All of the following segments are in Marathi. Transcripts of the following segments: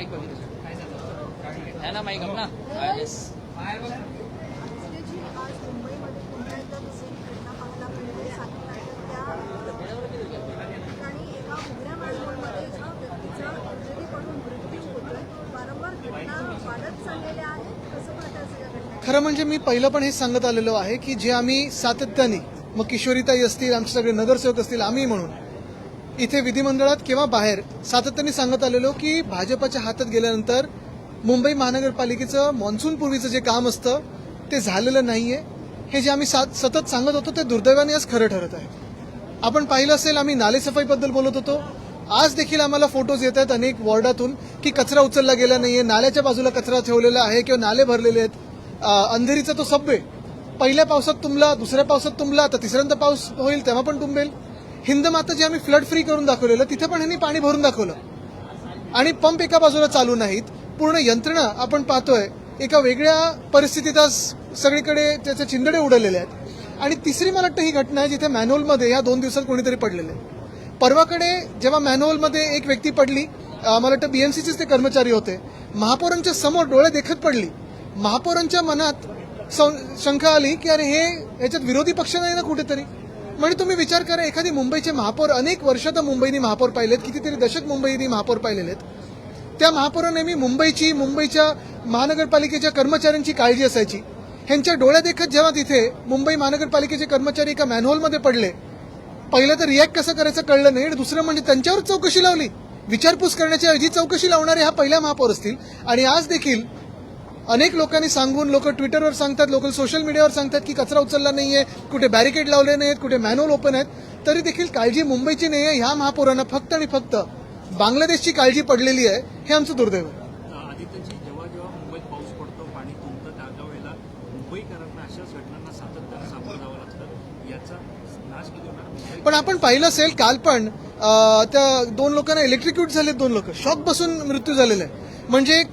माईक है ना, माईक अपना यस. आज मुंबईमध्ये पुन्हा एकदा दुसरी घटना पाहायला मिळते. ठिकाणी एका उघड्या मॅनहोलमध्ये एका व्यक्तीचा इंजरी पडून मृत्यू होतोय. वारंवार घटना वाढत चाललेल्या आहेत. कसं पाहता सगळ्या घटना? खरं म्हणजे मी पहिलं पण हेच सांगत आलेलो आहे की जे आम्ही सातत्याने, मग किशोरीताई असतील, आमचे सगळे नगरसेवक असतील, आम्ही म्हणून इथे विधिमंडळात किंवा बाहेर सातत्याने सांगत आलेलो की भाजपच्या हातात गेल्यानंतर मुंबई महानगरपालिकेचं मान्सून पूर्वीचं जे काम असतं ते झालेलं नाहीये. हे जे आम्ही सतत सांगत होतो ते दुर्दैवाने आज खरं ठरत आहे. आपण पाहिलं असेल, आम्ही नालेसफाईबद्दल बोलत होतो. आज देखील आम्हाला फोटोज येत आहेत अनेक वॉर्डातून की कचरा उचलला गेला नाहीये, नाल्याच्या बाजूला कचरा ठेवलेला आहे किंवा नाले भरलेले आहेत. अंधेरीचा तो सबवे पहिल्या पावसात तुंबला, दुसऱ्या पावसात तुंबला, तर तिसऱ्यांदा पाऊस होईल तेव्हा पण तुंबेल. हिंदमाता जे आम्ही फ्लड फ्री करून दाखवलेलं तिथे पण ह्यांनी पाणी भरून दाखवलं आणि पंप एका बाजूला चालू नाहीत. पूर्ण यंत्रणा आपण पाहतोय एका वेगळ्या परिस्थितीत आज सगळीकडे त्याचे चिंदडे उडलेले आहेत. आणि तिसरी मला वाटतं ही घटना आहे जिथे मॅनहोलमध्ये या 2 दिवसात कोणीतरी पडलेले. परवाकडे जेव्हा मॅनहोलमध्ये एक व्यक्ती पडली, मला वाटतं बीएमसीचेच ते कर्मचारी होते, महापौरांच्या समोर डोळे देखत पडली. महापौरांच्या मनात शंका आली की अरे हे याच्यात विरोधी पक्ष नाही ना कुठेतरी. म्हणजे तुम्ही विचार करा, एखादी मुंबईचे महापौर, अनेक वर्ष तर मुंबईने महापौर पाहिलेत, कितीतरी दशक मुंबईने महापौर पाहिलेले आहेत. त्या महापौरांनी नेहमी मुंबईच्या महानगरपालिकेच्या कर्मचाऱ्यांची काळजी असायची. ह्यांच्या डोळ्या देखत जेव्हा तिथे मुंबई महानगरपालिकेचे कर्मचारी एका मॅनहोलमध्ये पडले, पहिलं तर रिॲक्ट कसं करायचं कळलं नाही, आणि दुसरं म्हणजे त्यांच्यावर चौकशी लावली. विचारपूस करण्याच्या ऐवजी चौकशी लावणारे हा पहिला महापौर असतील. आणि आज देखील अनेक लोकांनी सांगून, लोक ट्विटरवर सांगतात, लोक सोशल मीडियावर सांगतात की कचरा उचलला नाहीये, कुठे बॅरिकेड लावले नाहीत, कुठे मॅनहोल ओपन आहेत, तरी देखील काळजी मुंबईची नाही आहे. ह्या महापौरांना फक्त आणि फक्त बांगलादेशची काळजी पडलेली आहे. हे आमचं दुर्दैव आहे. आदित्यजी, जेव्हा जेव्हा मुंबईत पाऊस पडतो, पाणी तुंबतं, त्या वेळेला मुंबईकरांना अशाच घटनांना सातत्यानं सामोरं जावं लागतं. याचा नाश किती होणार? पण आपण पाहिलं असेल, काल पण त्या 2 लोकांना इलेक्ट्रिक्यूट झाले, 2 लोक शॉक बसून मृत्यू झालेला आहे. म्हणजे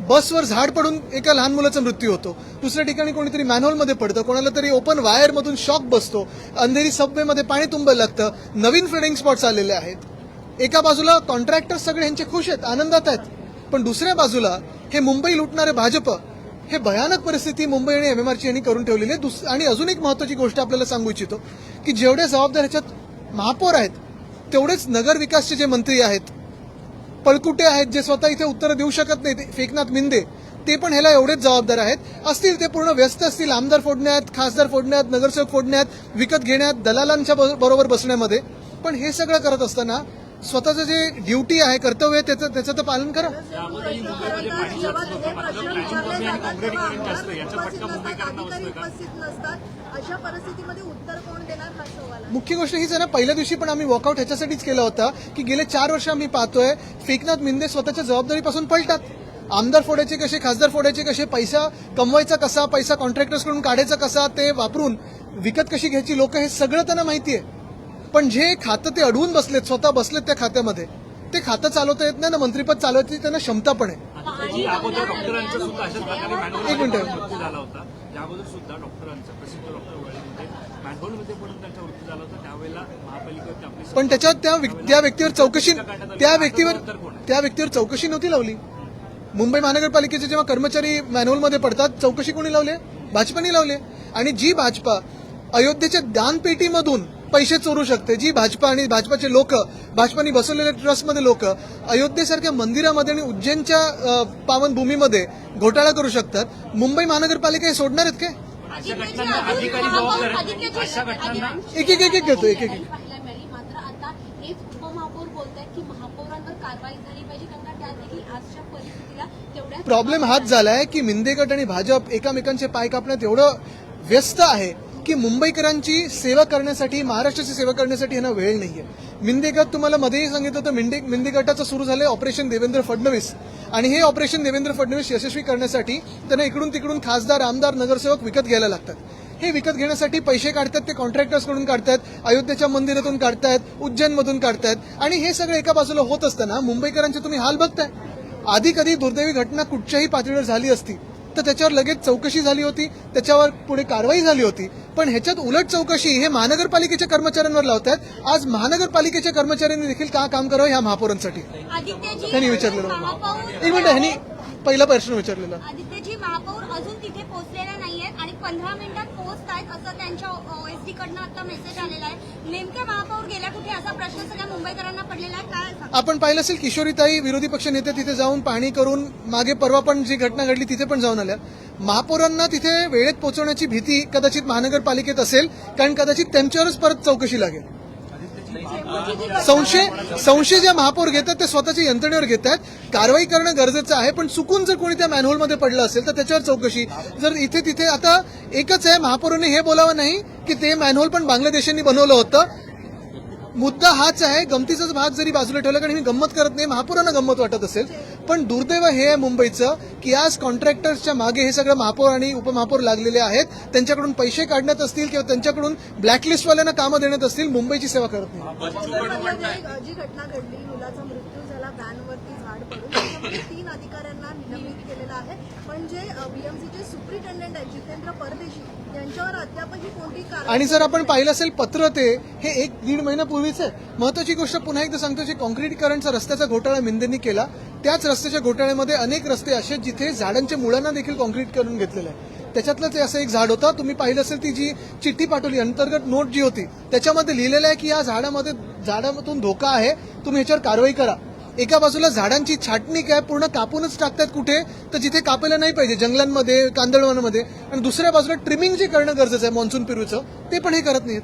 बसवर झाड पडून एका लहान मुलाचा मृत्यू होतो, दुसऱ्या ठिकाणी कोणीतरी मॅनहोलमध्ये पडतं, कोणाला तरी ओपन वायरमधून शॉक बसतो, अंधेरी सबवेमध्ये पाणी तुंबायला लागतं. नवीन फ्लडिंग स्पॉट्स आलेले आहेत. एका बाजूला कॉन्ट्रॅक्टर्स सगळे ह्यांचे खुश आहेत, आनंदात आहेत, पण दुसऱ्या बाजूला हे मुंबई लुटणारे भाजप, हे भयानक परिस्थिती मुंबई आणि एमएमआरची यांनी करून ठेवलेली आहे. आणि अजून एक महत्वाची गोष्ट आपल्याला सांगू इच्छितो की जेवढे जबाबदार ह्याच्यात महापौर आहेत, तेवढेच नगर विकासचे जे मंत्री आहेत, पळकुटे आहेत, जे स्वतः इथे उत्तरं देऊ शकत नाही, एकनाथ मिंदे, ते पण ह्याला एवढेच जबाबदार आहेत. असतील ते पूर्ण व्यस्त असतील आमदार फोडण्यात, खासदार फोडण्यात, नगरसेवक फोडण्यात, विकत घेण्यात, दलालांच्या बरोबर बसण्यामध्ये. पण हे सगळं करत असताना स्वतःचं जे ड्युटी आहे, कर्तव्य आहे, त्याचं तर पालन करा. अशा परिस्थितीमध्ये उत्तर कोण देणार हा सवाल आहे. मुख्य गोष्ट हीच आहे ना, पहिल्या दिवशी पण आम्ही वॉकआउट ह्याच्यासाठीच केला होता की गेले 4 वर्ष आम्ही पाहतोय एकनाथ मिंदे स्वतःच्या जबाबदारीपासून पळतात. आमदार फोडायचे कसे, खासदार फोडायचे कसे, पैसा कमवायचा कसा, पैसा कॉन्ट्रॅक्टर्सकडून काढायचा कसा, ते वापरून विकत कशी घ्यायची लोक, हे सगळं त्यांना माहिती आहे. पण जे खातं ते अडवून बसलेत, स्वतः बसलेत त्या खात्यामध्ये, ते खातं चालवता येत नाही ना, मंत्रीपद चालवता त्यांना क्षमता पण आहे. डॉक्टरांचा सुद्धा अशाच प्रकारे एक मिनिट. मृत्यू झाला होता. या अगोदर सुद्धा डॉक्टरांचा, प्रसिद्ध डॉक्टर वळीमध्ये मॅनहोलमध्ये पडून त्यांचा मृत्यू झाला होता. त्यावेळेला महापालिकेवरती आपली पण त्याच्यात त्या व्यक्तीवर चौकशी नव्हती लावली. मुंबई महानगरपालिकेचे जेव्हा कर्मचारी मॅनहोलमध्ये पडतात, चौकशी कोणी लावली? भाजपाने लावली. आणि जी भाजपा अयोध्येच्या दानपेटीमधून पैसे चोरू शकते, जी भाजपा आणि भाजपाचे लोक, भाजपाने बसवलेल्या ट्रस्टमध्ये लोक अयोध्येसारख्या मंदिरामध्ये आणि उज्जैनच्या पावनभूमीमध्ये घोटाळा करू शकतात, मुंबई महानगरपालिका हे सोडणार आहेत काय? अशा घटनांना अधिकारी जबाबदार आहेत. अशा घटनांना एक घेतो. पाहायला मिळाली. मात्र आता हेच उपमहापौर बोलतायत की महापौरांवर कारवाई झाली पाहिजे, कारण त्यात देखील आजच्या परिस्थितीला तेवढ्या प्रॉब्लेम हाच झालाय की मिंदे गट आणि भाजप एकमेकांचे पाय कापण्यात एवढं व्यस्त आहे की मुंबईकरांची सेवा करण्यासाठी, महाराष्ट्राची सेवा करण्यासाठी यांना वेळ नाहीये. मिंदे गट, तुम्हाला मध्येही सांगितलं होतं, मिंदे गटाचं सुरू झालंय ऑपरेशन देवेंद्र फडणवीस, आणि हे ऑपरेशन देवेंद्र फडणवीस यशस्वी करण्यासाठी त्यांना इकडून तिकडून खासदार, आमदार, नगरसेवक विकत घ्यायला लागतात. हे विकत घेण्यासाठी पैसे काढतात, ते कॉन्ट्रॅक्टर्सकडून काढतात, अयोध्येच्या मंदिरातून काढतायत, उज्जैनमधून काढतायत. आणि हे सगळं एका बाजूला होत असताना मुंबईकरांचे तुम्ही हाल बघताय. आधी कधी दुर्दैवी घटना कुठच्याही पातळीवर झाली असती तर त्याच्यावर लगेच चौकशी झाली होती, त्याच्यावर पुढे कारवाई झाली होती. पण ह्याच्यात उलट चौकशी हे महानगरपालिकेच्या कर्मचाऱ्यांवर लावतात. आज महानगरपालिकेच्या कर्मचाऱ्यांनी देखील का काम करावं ह्या महापौरांसाठी आदित्यजी त्यांनी विचारलेलं. महापौर एक मिनिट, ह्यांनी पहिला प्रश्न विचारलेला. आदित्यजी महापौर अजून तिथे पोहोचलेले नाहीयेत आणि 15 मिनिटात पोहोचतायत असं त्यांच्या ओएसडी कडनं आता मेसेज आलेला आहे. नेमके महापौर गेल्या कुठे असा प्रश्न सगळ्या मुंबईकरांना पडलेला आहे. काय सांगा? आपण पाहिलं असेल किशोरीताई विरोधी पक्ष नेते तिथे जाऊन पाहणी करून मागे परवा पण जी घटना घडली तिथे पण जाऊन आल्या. महापौरांना तिथे वेळेत पोहोचवण्याची भीती कदाचित महानगरपालिकेत असेल, कारण कदाचित त्यांच्यावरच परत चौकशी लागेल. संशय ज्या महापौर घेतात ते स्वतःच्या यंत्रणेवर घेतात. कारवाई करणं गरजेचं आहे, पण चुकून जर कोणी त्या मॅनहोलमध्ये पडलं असेल तर त्याच्यावर चौकशी. जर इथे तिथे आता एकच आहे, महापौरांनी हे बोलावं नाही की ते मॅनहोल पण बांगलादेशांनी बनवलं होतं. मुद्दा हाच आहे. गमतीचाच भाग जरी बाजूला ठेवला, कारण मी गंमत करत नाही, महापौरांना गंमत वाटत असेल, पण दुर्दैव हे आहे मुंबईचं की आज कॉन्ट्रॅक्टर्सच्या मागे हे सगळं महापौर आणि उपमहापौर लागलेले आहेत. त्यांच्याकडून पैसे काढण्यात असतील किंवा त्यांच्याकडून ब्लॅकलिस्टवाल्यांना कामं देण्यात असतील, मुंबईची सेवा करत नाही. जी घटना घडली, मुलाचा मृत्यू झाला, व्हॅनवरती झाड पडून, त्याच्यामध्ये 3 अधिकाऱ्यांना निलंबित केलेलं आहे. पण जे बीएमसीचे सुप्रिटेंडेंट आहेत जितेंद्र परदेशी यांच्यावर अद्यापही कोणती कारवाई. आणि जर आपण पाहिलं असेल पत्र ते हे 1-1.5 महिन्यापूर्वीच आहे. महत्वाची गोष्ट पुन्हा एकदा सांगतो, जे कॉन्क्रीटीकरणचा रस्त्याचा घोटाळा मिंदेंनी केला, त्याच रस्त्याच्या घोटाळ्यामध्ये अनेक रस्ते असे जिथे झाडांच्या मुळांना देखील कॉन्क्रीट करून घेतलेलं आहे. त्याच्यातलंच असं एक झाड होतं. तुम्ही पाहिलं असेल ती जी चिठ्ठी पाठवली, अंतर्गत नोट जी होती, त्याच्यामध्ये लिहिलेलं आहे की या झाडामधून धोका आहे, तुम्ही ह्याच्यावर कारवाई करा. एका बाजूला झाडांची छाटणी काय पूर्ण कापूनच टाकतात कुठे तर जिथे कापायला नाही पाहिजे, जंगलांमध्ये, कांदळवनामध्ये, आणि दुसऱ्या बाजूला ट्रिमिंग जे करणं गरजेचं आहे मॉन्सून पिरूचं, ते पण हे करत नाहीत.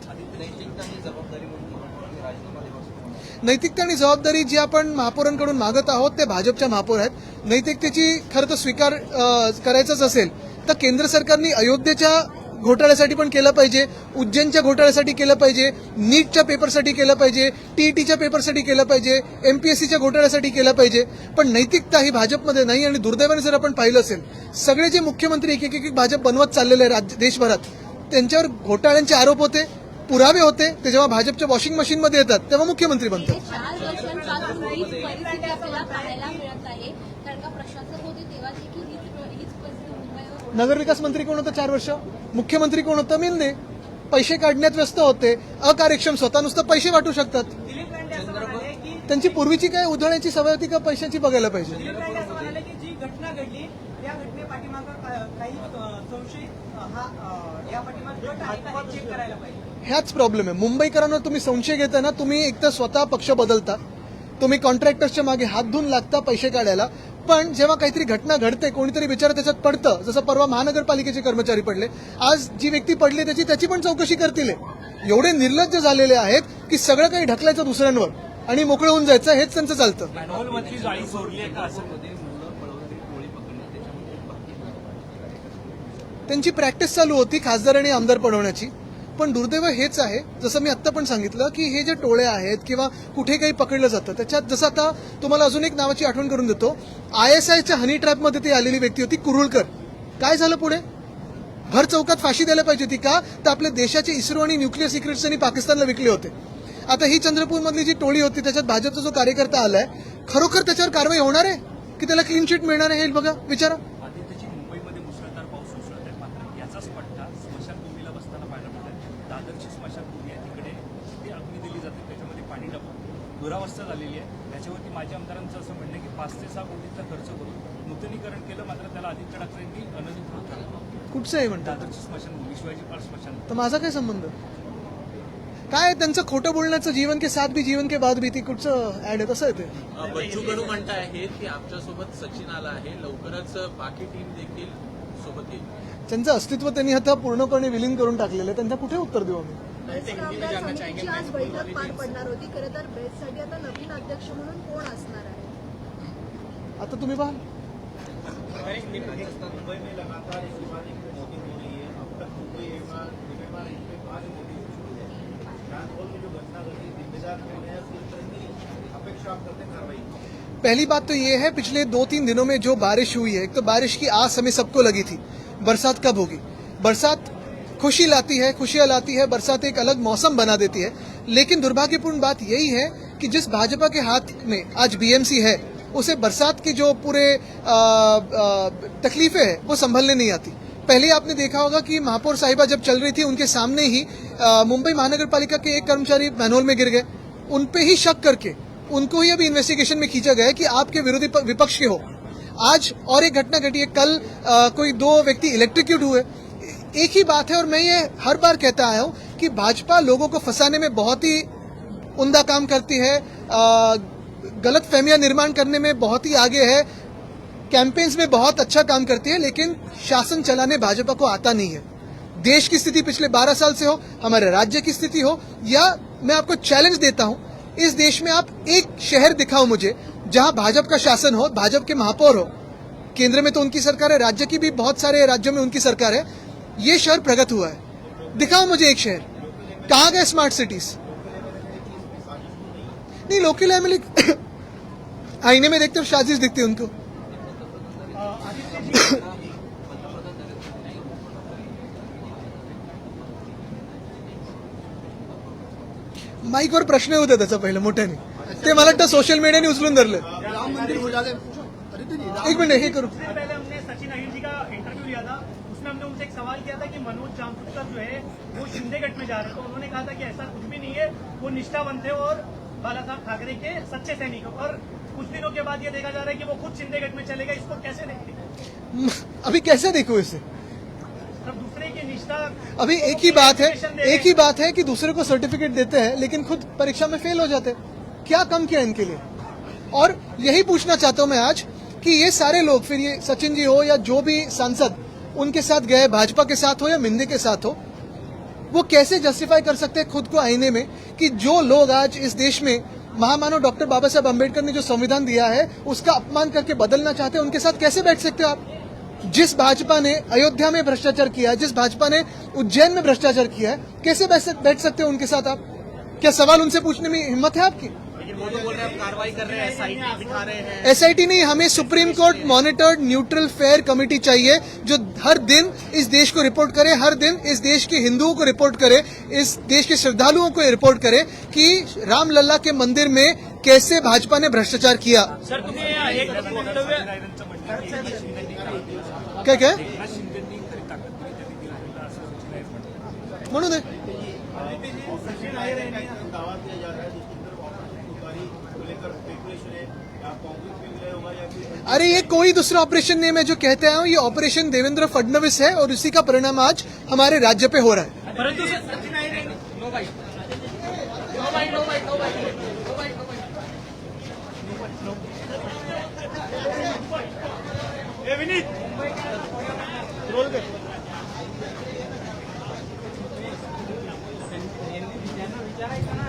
नैतिकता आणि जबाबदारी जी आपण महापौरांकडून मागत आहोत ते भाजपच्या महापौर आहेत. नैतिकतेची खरं तर स्वीकार करायचाच असेल तर केंद्र सरकारने अयोध्येच्या घोटाळ्यासाठी पण केलं पाहिजे, उज्जैनच्या घोटाळ्यासाठी केलं पाहिजे, नीटच्या पेपरसाठी केलं पाहिजे, टीईटीच्या पेपरसाठी केलं पाहिजे, एमपीएससीच्या घोटाळ्यासाठी केलं पाहिजे. पण नैतिकता ही भाजपमध्ये नाही. आणि दुर्दैवाने जर आपण पाहिलं असेल, सगळे जे मुख्यमंत्री एक एक भाजप बनवत चाललेले आहेत देशभरात, त्यांच्यावर घोटाळ्यांचे आरोप होते, पुरावे होते, ते जेव्हा भाजपच्या वॉशिंग मशीनमध्ये येतात तेव्हा मुख्यमंत्री बनतात. 4 वर्षांपासून हीच परिस्थिती आपल्याला पाहायला मिळत आहे. कारण का प्रशासक होते तेव्हा देखील हीच परिस्थिती मुंबईवर. नगरविकास मंत्री कोण होतं 4 वर्ष? मुख्यमंत्री कोण होतं? मिंदे. पैसे काढण्यात व्यस्त होते, अकार्यक्षम, स्वतः नुसतं पैसे वाटू शकतात. त्यांची पूर्वीची काय उधळण्याची सवय होती का पैशांची बघायला पाहिजे. जी घटना घडली त्या घटनेपाठीमागं काही संशय या पाठीमागं गट आहे का हे चेक करायला पाहिजे. ह्याच प्रॉब्लेम आहे. मुंबईकरांना तुम्ही संशय घेता ना, तुम्ही एक तर स्वतः पक्ष बदलता, तुम्ही कॉन्ट्रॅक्टर्सच्या मागे हात धुवून लागता पैसे काढायला, पण जेव्हा काहीतरी घटना घडते, कोणीतरी बिचारा त्याच्यात पडतं, जसं परवा महानगरपालिकेचे कर्मचारी पडले, आज जी व्यक्ती पडली त्याची पण चौकशी करतील. एवढे निर्लज्ज झालेले आहेत की सगळं काही ढकलायचं दुसऱ्यांवर आणि मोकळं होऊन जायचं, हेच त्यांचं चालतं. मॅनहोलमधली जाळी सोडली आहे का असं त्यांची प्रॅक्टिस चालू होती खासदार आणि आमदार पडवण्याची. पण दुर्दैव हेच आहे, जसं मी आत्ता पण सांगितलं की हे जे टोळे आहेत किंवा कुठे काही पकडलं जातं, त्याच्यात जसं आता तुम्हाला अजून एक नावाची आठवण करून देतो, ISIच्या हनी ट्रॅपमध्ये ती आलेली व्यक्ती होती कुरुळकर. काय झालं पुढे? भर चौकात फाशी द्यायला पाहिजे होती का? तर आपल्या देशाचे इस्रो आणि न्यूक्लिअर सिक्रेट्स त्यांनी पाकिस्तानला विकले होते. आता ही चंद्रपूरमधली जी टोळी होती त्याच्यात भाजपचा जो कार्यकर्ता आलाय, खरोखर त्याच्यावर कारवाई होणार आहे की त्याला क्लीन चिट मिळणार आहे हे बघा, विचारा. आदित्यजी, मुंबईमध्ये मुसळधार पाऊस उसळत आहे, मात्र याचाच पट्टा स्मशानभूमीला बसताना पाहायला मिळत. दादरची स्मशानभूमी आहे, तिकडे ती अग्नी दिली जाते, त्याच्यामध्ये पाणी टाकून दुरावस्था झालेली आहे. त्याच्यावरती माझ्या आमदारांचं असं म्हणणं आहे की 5 ते 6 कोटीचा खर्च करून नूतनीकरण केलं, मात्र त्याला आदित्य ठाकरेंनी अनधिकृत ठरवलं. कुठचं आहे म्हणतात? दादरची स्मशानभूमी, शिवाजी पार्क स्मशान. तर माझा काय संबंध? काय त्यांचं खोटं बोलण्याचं जीवन के साथ भी जीवन के बाद भी, ती कुठचं ऍड आहे? तसं आहे ते. बच्चू कडू म्हणत आहेत की आमच्यासोबत सचिन आला आहे, लवकरच बाकी टीम देखील सोबत येईल. त्यांचं अस्तित्व त्यांनी आता पूर्णपणे विलीन करून टाकलेलं आहे. त्यांना कुठे उत्तर देऊ आम्ही? बेस्ट कामगार समितीची आज बैठक पार पडणार होती. खरं तर बेस्टसाठी आता नवीन अध्यक्ष म्हणून कोण असणार आहे? आता तुम्ही पहा. मुंबई में लगातार इसके बाद एक वोटिंग हो रही है. अब तक मुंबई जिम्मेदार इन पे 5 वोटिंग शुरू है. ट्रांसपोर्ट में जो घटना घटी, जिम्मेदार कौन है, किस तरह की अपेक्षा आप करते हैं कार्रवाई? पहली बात तो ये है, पिछले 2-3 दिनों में जो बारिश हुई है, एक तो बारिश की आस हमें सबको लगी थी, बरसात कब होगी. बरसात खुशी लाती है, खुशियां लाती है, बरसात एक अलग मौसम बना देती है. लेकिन दुर्भाग्यपूर्ण बात यही है कि जिस भाजपा के हाथ में आज बीएमसी है, उसे बरसात की जो पूरे तकलीफें हैं वो संभलने नहीं आती। पहले आपने देखा होगा कि महापौर साहिबा जब चल रही थी उनके सामने ही मुंबई महानगर पालिका के एक कर्मचारी मैनहोल में गिर गए। उन पे ही शक करके उनको ही अभी इन्वेस्टिगेशन में खींचा गया है कि आपके विरोधी विपक्ष के हो। आज और एक घटना घटी है, कल कोई 2 व्यक्ति इलेक्ट्रोक्यूट हुए। एक ही बात है, और मैं ये हर बार कहता आया हूं कि भाजपा लोगों को फंसाने में बहुत ही उम्दा काम करती है, गलत फहमियां निर्माण करने में बहुत ही आगे है, कैंपेन्स में बहुत अच्छा काम करती है, लेकिन शासन चलाने भाजपा को आता नहीं है। देश की स्थिति पिछले 12 साल से हो, हमारे राज्य की स्थिति हो, या मैं आपको चैलेंज देता हूं, इस देश में आप एक शहर दिखाओ मुझे जहां भाजपा का शासन हो, भाजपा के महापौर हो। केंद्र में तो उनकी सरकार है, राज्य की भी बहुत सारे राज्यों में उनकी सरकार है। ये शहर प्रगत हुआ है, दिखाओ मुझे एक शहर। कहां गए स्मार्ट सिटीज? नहीं, लोकल एमएलए आईने में देखते हो साजिश दिखती है उनको। माईकवर प्रश्न होते त्याचा पहिलं मोठ्याने, ते मला वाटतं सोशल मीडियाने उचलून धरले। एक मिनट हे करू। पहले हमने सचिन अहिर जी का इंटरव्यू लिया था, उसमें हमने उनसे एक सवाल किया था कि मनोज जामपुरकर जो है वो शिंदेगढ़ में जा रहे, तो उन्होंने कहा था कि ऐसा कुछ भी नहीं है, वो निष्ठावंत थे और बाला साहब ठाकरे के सच्चे सैनिक। और कुछ दिनों के बाद ये देखा जा रहा है कि वो खुद शिंदेगढ़ में चलेगा, इसको कैसे देखते? अभी कैसे देखो इसे? तब दूसरे की निष्ठा। अभी एक ही बात है कि दूसरे को सर्टिफिकेट देते हैं लेकिन खुद परीक्षा में फेल हो जाते हैं। क्या कम किया इनके लिए? और यही पूछना चाहता हूं मैं आज कि ये सारे लोग, फिर ये सचिन जी हो या जो भी सांसद उनके साथ गए, भाजपा के साथ हो या मिंदे के साथ हो, वो कैसे जस्टिफाई कर सकते हैं खुद को आईने में कि जो लोग आज इस देश में महामानव डॉक्टर बाबा साहब अम्बेडकर ने जो संविधान दिया है उसका अपमान करके बदलना चाहते हैं, उनके साथ कैसे बैठ सकते हो आप? जिस भाजपा ने अयोध्या में भ्रष्टाचार किया है, जिस भाजपा ने उज्जैन में भ्रष्टाचार किया है, कैसे बैठ सकते हो उनके साथ आप? क्या सवाल उनसे पूछने में हिम्मत है आपकी? वो तो बोल रहे हैं कार्रवाई कर रहे हैं, एसआईटी बिठा रहे हैं। एसआईटी नहीं, हमें supreme court monitored neutral fair committee चाहिए जो हर दिन इस देश को रिपोर्ट करे, हर दिन इस देश के हिंदुओं को रिपोर्ट करे, इस देश के श्रद्धालुओं को रिपोर्ट करे कि रामलला के मंदिर में कैसे भाजपा ने भ्रष्टाचार किया। सर तुम्ही एक वक्तव्य काय काय म्हणून आहे सचिन अहिर यांनी दावा किया जा रहा है जिसके अंदर ऑपरेशन तुकारी को लेकर स्पेकुलेशन है, या कांग्रेस में विलय होगा या फिर। अरे ये कोई दूसरा ऑपरेशन नहीं, मैं जो कहते आया हूँ ये ऑपरेशन देवेंद्र फडणवीस है और इसी का परिणाम आज हमारे राज्य पे हो रहा है। परंतु Sachin Ahir no bite Vineet roll कर विचारायचं ना